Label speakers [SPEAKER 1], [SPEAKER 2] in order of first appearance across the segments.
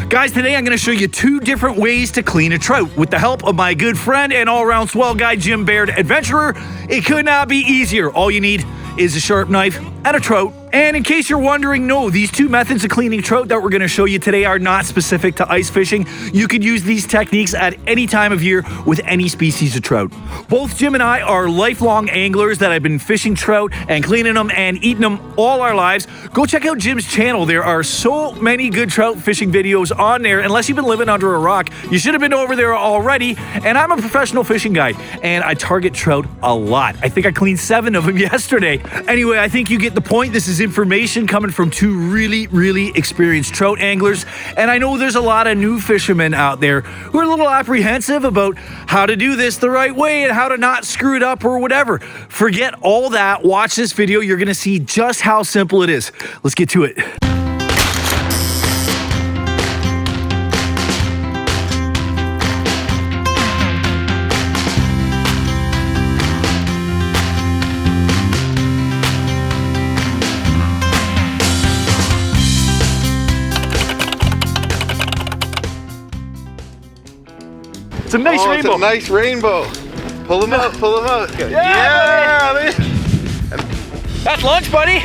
[SPEAKER 1] Guys, today I'm going to show you 2 different ways to clean a trout. With the help of my good friend and all-around swell guy, JimBairdAdventurer, it could not be easier. All you need is a sharp knife and a trout. And in case you're wondering, no, these 2 methods of cleaning trout that we're going to show you today are not specific to ice fishing. You could use these techniques at any time of year with any species of trout. Both Jim and I are lifelong anglers that have been fishing trout and cleaning them and eating them all our lives. Go check out Jim's channel. There are so many good trout fishing videos on there. Unless you've been living under a rock, you should have been over there already. And I'm a professional fishing guy, and I target trout a lot. I think I cleaned 7 of them yesterday. Anyway, I think you get the point. This is information coming from 2 really experienced trout anglers, and I know there's a lot of new fishermen out there who are a little apprehensive about how to do this the right way and how to not screw it up or whatever. Forget all that. Watch this video. You're gonna see just how simple it is. Let's get to it. It's a nice rainbow.
[SPEAKER 2] It's a nice rainbow. Pull them out, pull them out.
[SPEAKER 1] Yeah, that's lunch, buddy.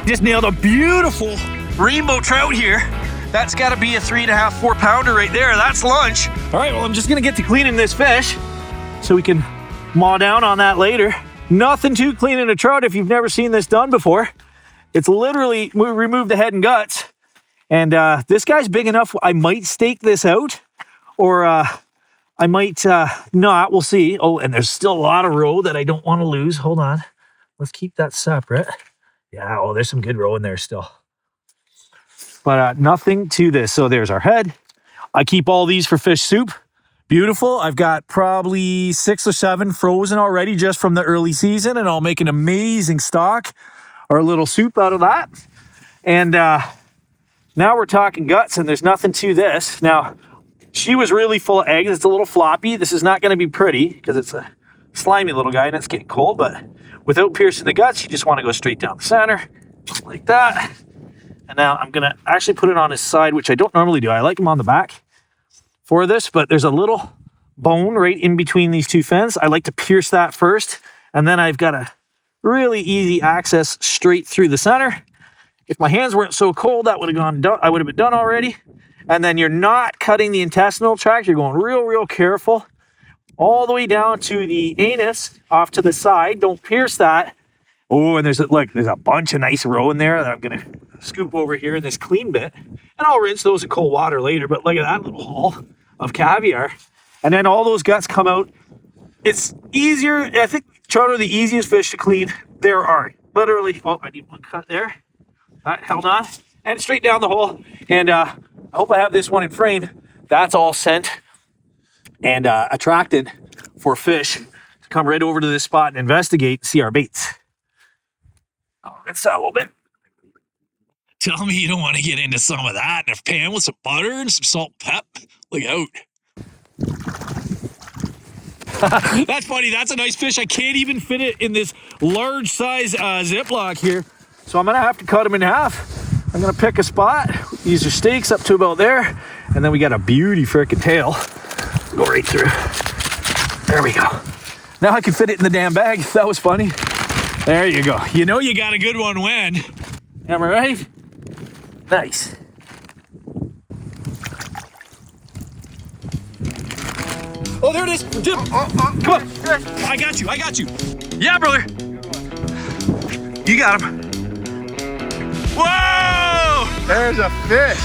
[SPEAKER 1] Just nailed a beautiful rainbow trout here. That's got to be a 3.5, 4 pounder right there. That's lunch. All right, well, I'm just gonna get to cleaning this fish so we can maw down on that later. Nothing to cleaning a trout if you've never seen this done before. It's literally, we remove the head and guts. And this guy's big enough, I might stake this out. Or I might not, we'll see. Oh, and there's still a lot of roe that I don't want to lose. Hold on. Let's keep that separate. Yeah, oh, there's some good roe in there still. But nothing to this. So there's our head. I keep all these for fish soup. Beautiful. I've got probably 6 or 7 frozen already just from the early season, and I'll make an amazing stock or a little soup out of that. And now we're talking guts, and there's nothing to this. Now, she was really full of eggs. It's a little floppy. This is not going to be pretty because it's a slimy little guy and it's getting cold, but without piercing the guts, you just want to go straight down the center, just like that. And now I'm going to actually put it on his side, which I don't normally do. I like him on the back for this, but there's a little bone right in between these 2 fins. I like to pierce that first, and then I've got a really easy access straight through the center. If my hands weren't so cold, that would have gone done. I would have been done already. And then you're not cutting the intestinal tract. You're going real careful all the way down to the anus off to the side. Don't pierce that. Oh, and there's a bunch of nice roe in there that I'm going to scoop over here in this clean bit. And I'll rinse those in cold water later. But look at that little haul of caviar. And then all those guts come out. It's easier. I think trout are the easiest fish to clean there are. Literally, oh, I need one cut there. That held on. And straight down the hole. And I hope I have this one in frame. That's all scent and attracted for fish to come right over to this spot and investigate and see our baits. I'll rinse that a little bit. Tell me you don't want to get into some of that in a pan with some butter and some salt and pep. Look out. That's funny. That's a nice fish. I can't even fit it in this large size Ziploc here. So I'm going to have to cut him in half. I'm going to pick a spot. These are stakes up to about there. And then we got a beauty frickin' tail. Go right through. There we go. Now I can fit it in the damn bag. That was funny. There you go. You know you got a good one when. Am I right? Nice. Oh, there it is. Jim. Come on. I got you. Yeah, brother. You got him. Whoa!
[SPEAKER 2] There's a fish.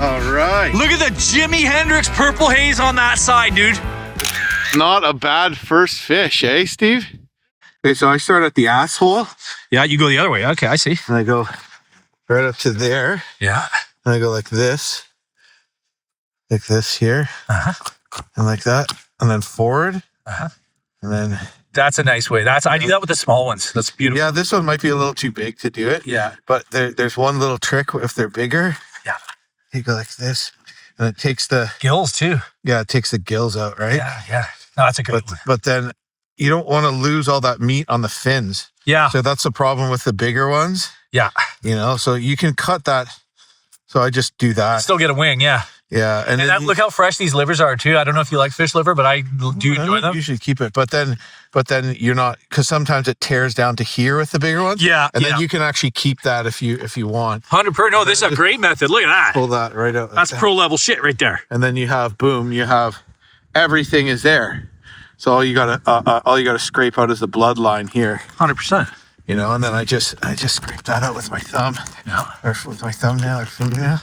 [SPEAKER 2] All right.
[SPEAKER 1] Look at the Jimi Hendrix purple haze on that side, dude.
[SPEAKER 2] Not a bad first fish, eh, Steve? Okay, so I start at the asshole.
[SPEAKER 1] Yeah, you go the other way. Okay, I see.
[SPEAKER 2] And I go right up to there.
[SPEAKER 1] Yeah.
[SPEAKER 2] And I go like this here. And like that. And then forward. And then...
[SPEAKER 1] That's a nice way. I do that with the small ones. That's beautiful.
[SPEAKER 2] Yeah, this one might be a little too big to do it.
[SPEAKER 1] Yeah.
[SPEAKER 2] But there's one little trick if they're bigger.
[SPEAKER 1] Yeah.
[SPEAKER 2] You go like this, and it takes the...
[SPEAKER 1] Gills, too.
[SPEAKER 2] Yeah, it takes the gills out, right?
[SPEAKER 1] Yeah. No, that's a good one.
[SPEAKER 2] But then you don't want to lose all that meat on the fins.
[SPEAKER 1] Yeah.
[SPEAKER 2] So that's the problem with the bigger ones.
[SPEAKER 1] Yeah.
[SPEAKER 2] You know, so you can cut that So I just do that.
[SPEAKER 1] Still get a wing, yeah.
[SPEAKER 2] Yeah.
[SPEAKER 1] And that, look how fresh these livers are too. I don't know if you like fish liver, but I do enjoy them.
[SPEAKER 2] Usually keep it, but then you're not, because sometimes it tears down to here with the bigger ones.
[SPEAKER 1] Yeah.
[SPEAKER 2] And then you can actually keep that if you want.
[SPEAKER 1] 100%. No, this is a great method. Look at that.
[SPEAKER 2] Pull that right out.
[SPEAKER 1] That's pro level shit right there.
[SPEAKER 2] And then you have, boom, you have everything is there. So all you gotta scrape out is the bloodline here.
[SPEAKER 1] 100%.
[SPEAKER 2] You know, and then I just scrape that out with my thumb, or with my thumbnail or fingernail,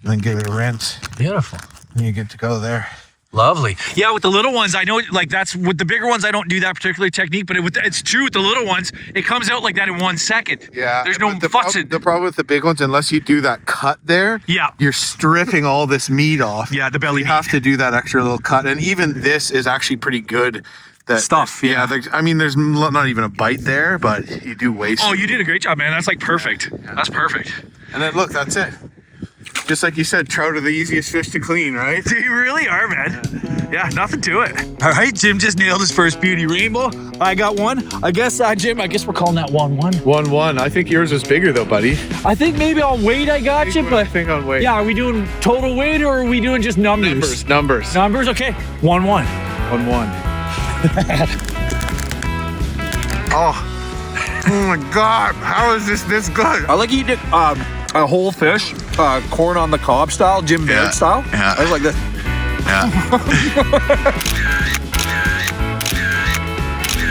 [SPEAKER 2] and then give it a rinse.
[SPEAKER 1] Beautiful.
[SPEAKER 2] And you're good to go there.
[SPEAKER 1] Lovely. Yeah, with the little ones, I know, like, that's with the bigger ones, I don't do that particular technique, but it's true with the little ones, it comes out like that in 1 second.
[SPEAKER 2] Yeah.
[SPEAKER 1] There's no futzing.
[SPEAKER 2] The problem with the big ones, unless you do that cut there, you're stripping all this meat off.
[SPEAKER 1] Yeah, the belly
[SPEAKER 2] meat. You have to do that extra little cut, and even this is actually pretty good.
[SPEAKER 1] Stuff. Yeah.
[SPEAKER 2] I mean, there's not even a bite there, but you do waste.
[SPEAKER 1] Oh, you did a great job, man. That's like perfect.
[SPEAKER 2] Yeah.
[SPEAKER 1] That's perfect.
[SPEAKER 2] And then look, that's it. Just like you said, trout are the easiest fish to clean, right?
[SPEAKER 1] They really are, man. Yeah, nothing to it. All right, Jim just nailed his first beauty rainbow. I got one. I guess, Jim, we're calling that 1-1.
[SPEAKER 2] 1-1. I think yours is bigger though, buddy.
[SPEAKER 1] I think maybe on weight I got you, but
[SPEAKER 2] I think on weight.
[SPEAKER 1] Yeah, are we doing total weight or are we doing just numbers?
[SPEAKER 2] Numbers.
[SPEAKER 1] Okay. 1-1.
[SPEAKER 2] 1-1. Oh my God! How is this good?
[SPEAKER 1] I like eating a whole fish, corn on the cob style, Jim Baird style.
[SPEAKER 2] Yeah.
[SPEAKER 1] I was like this.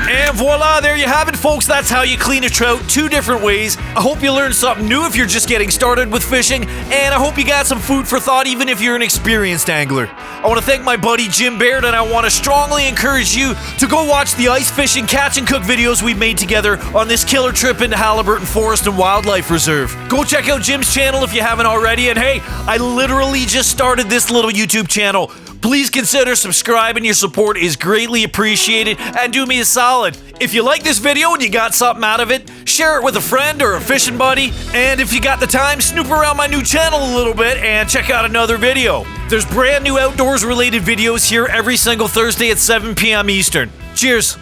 [SPEAKER 1] And voila, there you have it, folks. That's how you clean a trout, 2 different ways. I hope you learned something new if you're just getting started with fishing, and I hope you got some food for thought even if you're an experienced angler. I want to thank my buddy Jim Baird, and I want to strongly encourage you to go watch the ice fishing, catch and cook videos we made together on this killer trip into Halliburton Forest and Wildlife Reserve. Go check out Jim's channel if you haven't already, and hey, I literally just started this little YouTube channel. Please consider subscribing. Your support is greatly appreciated, and do me a solid. If you like this video and you got something out of it, share it with a friend or a fishing buddy. And if you got the time, snoop around my new channel a little bit and check out another video. There's brand new outdoors related videos here every single Thursday at 7 p.m. Eastern. Cheers.